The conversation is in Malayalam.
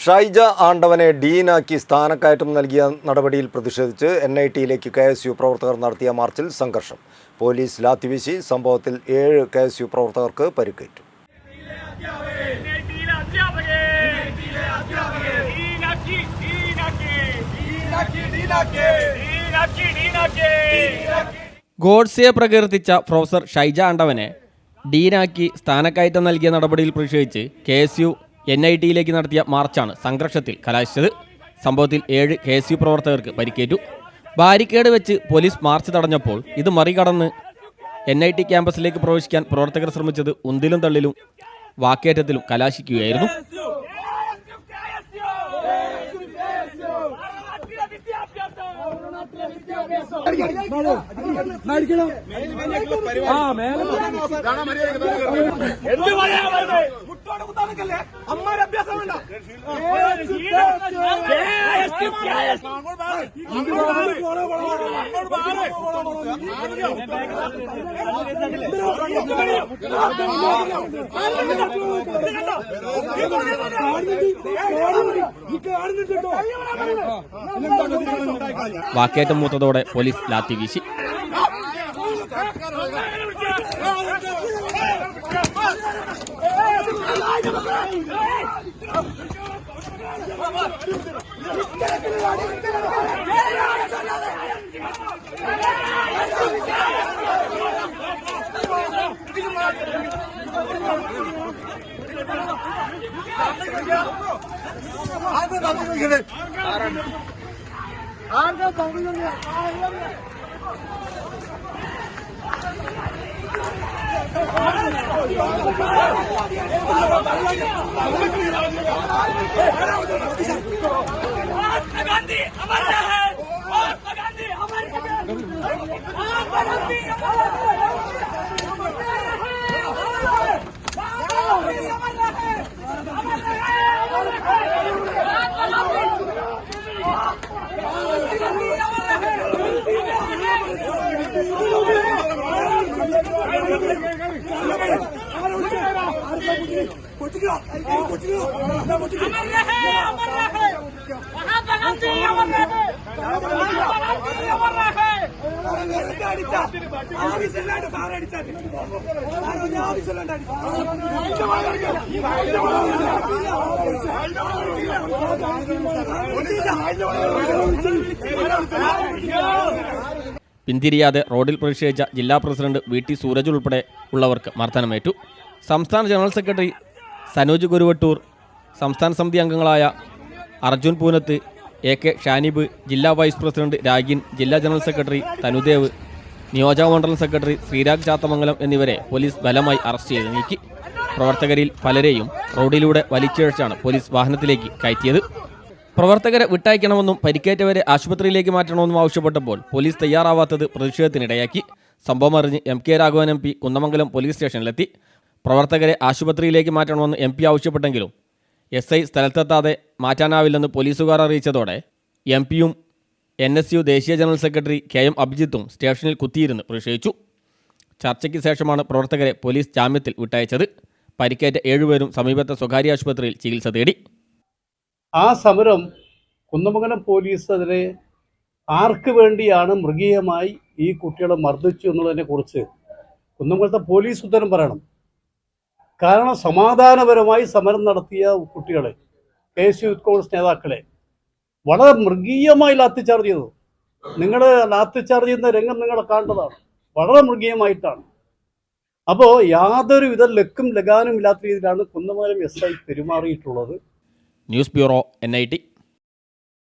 ഷൈജ ആണ്ടവനെ ഡീനാക്കി സ്ഥാനക്കയറ്റം നൽകിയ നടപടിയിൽ പ്രതിഷേധിച്ച് NITയിലേക്ക് KSU പ്രവർത്തകർ നടത്തിയ മാർച്ചിൽ സംഘർഷം. പോലീസ് ലാത്തിവീശി. സംഭവത്തിൽ 7 KSU പ്രവർത്തകർക്ക് പരിക്കേറ്റു. ഗോഡ്സെയെ പ്രകീർത്തിച്ച പ്രൊഫസർ ഷൈജ ആണ്ടവനെ ഡീനാക്കി സ്ഥാനക്കയറ്റം നൽകിയ നടപടിയിൽ പ്രതിഷേധിച്ച് KSU NITയിലേക്ക് നടത്തിയ മാർച്ചാണ് സംഘർഷത്തിൽ കലാശിച്ചത്. സംഭവത്തിൽ 7 KSU പ്രവർത്തകർക്ക് പരിക്കേറ്റു. ബാരിക്കേഡ് വെച്ച് പോലീസ് മാർച്ച് തടഞ്ഞപ്പോൾ ഇത് മറികടന്ന് NIT ക്യാമ്പസിലേക്ക് പ്രവേശിക്കാൻ പ്രവർത്തകർ ശ്രമിച്ചത് ഉന്തിലും തള്ളിലും വാക്കേറ്റത്തിലും കലാശിക്കുകയായിരുന്നു. വാക്കേറ്റം മൂത്തതോടെ പോലീസ് ലാത്തി വീശി. പിന്തിരിയാതെ റോഡിൽ പ്രതിഷേധിച്ച ജില്ലാ പ്രസിഡന്റ് VT സൂരജ് ഉൾപ്പെടെ ഉള്ളവർക്ക് മർദ്ദനമേറ്റു. സംസ്ഥാന ജനറൽ സെക്രട്ടറി സനോജ് ഗുരുവട്ടൂർ, സംസ്ഥാന സമിതി അംഗങ്ങളായ അർജുൻ പൂനത്ത്, AK ഷാനിബ്, ജില്ലാ വൈസ് പ്രസിഡന്റ് രാഗിൻ, ജില്ലാ ജനറൽ സെക്രട്ടറി തനുദേവ്, നിയോജക മണ്ഡലം സെക്രട്ടറി ശ്രീരാഗ് ചാത്തമംഗലം എന്നിവരെ പോലീസ് ബലമായി അറസ്റ്റ് ചെയ്ത് നീക്കി. പ്രവർത്തകരിൽ പലരെയും റോഡിലൂടെ വലിച്ചിഴച്ചാണ് പോലീസ് വാഹനത്തിലേക്ക് കയറ്റിയത്. പ്രവർത്തകരെ വിട്ടയക്കണമെന്നും പരിക്കേറ്റവരെ ആശുപത്രിയിലേക്ക് മാറ്റണമെന്നും ആവശ്യപ്പെട്ടപ്പോൾ പോലീസ് തയ്യാറാവാത്തത് പ്രതിഷേധത്തിനിടയാക്കി. സംഭവം അറിഞ്ഞ് MK Raghavan MP Kunnamangalam police സ്റ്റേഷനിലെത്തി. പ്രവർത്തകരെ ആശുപത്രിയിലേക്ക് മാറ്റണമെന്ന് MP ആവശ്യപ്പെട്ടെങ്കിലും SI സ്ഥലത്തെത്താതെ മാറ്റാനാവില്ലെന്ന് പോലീസുകാർ അറിയിച്ചതോടെ MPയും NSU ദേശീയ ജനറൽ സെക്രട്ടറി KM അഭിജിത്തും സ്റ്റേഷനിൽ കുത്തിയിരുന്ന് പ്രതിഷേധിച്ചു. ചർച്ചയ്ക്ക് ശേഷമാണ് പ്രവർത്തകരെ പോലീസ് ജാമ്യത്തിൽ വിട്ടയച്ചത്. പരിക്കേറ്റ 7 പേരും സമീപത്തെ സ്വകാര്യ ആശുപത്രിയിൽ ചികിത്സ തേടി. ആ സമരം കുന്നമംഗലം പോലീസ് അതിനെ ആർക്ക് വേണ്ടിയാണ് മൃഗീയമായി ഈ കുട്ടികളെ മർദ്ദിച്ചു എന്നുള്ളതിനെ കുറിച്ച് കുന്നമംഗലത്തെ പോലീസ് ഉത്തരം പറയണം. കാരണം സമാധാനപരമായി സമരം നടത്തിയ കുട്ടികളെ, KSU യൂത്ത് കോൺഗ്രസ് നേതാക്കളെ വളരെ മൃഗീയമായി ലാത്തിച്ചാർജ് ചെയ്തു. നിങ്ങൾ ലാത്തിച്ചാർജ് ചെയ്യുന്ന രംഗം നിങ്ങൾ കാണേണ്ടതാണ്. വളരെ മൃഗീയമായിട്ടാണ്. അപ്പോൾ യാതൊരു വിധ ലക്കും ലഗാനും ഇല്ലാത്ത രീതിയിലാണ് കുന്നമംഗലം SI പെരുമാറിയിട്ടുള്ളത്. News bureau NIT.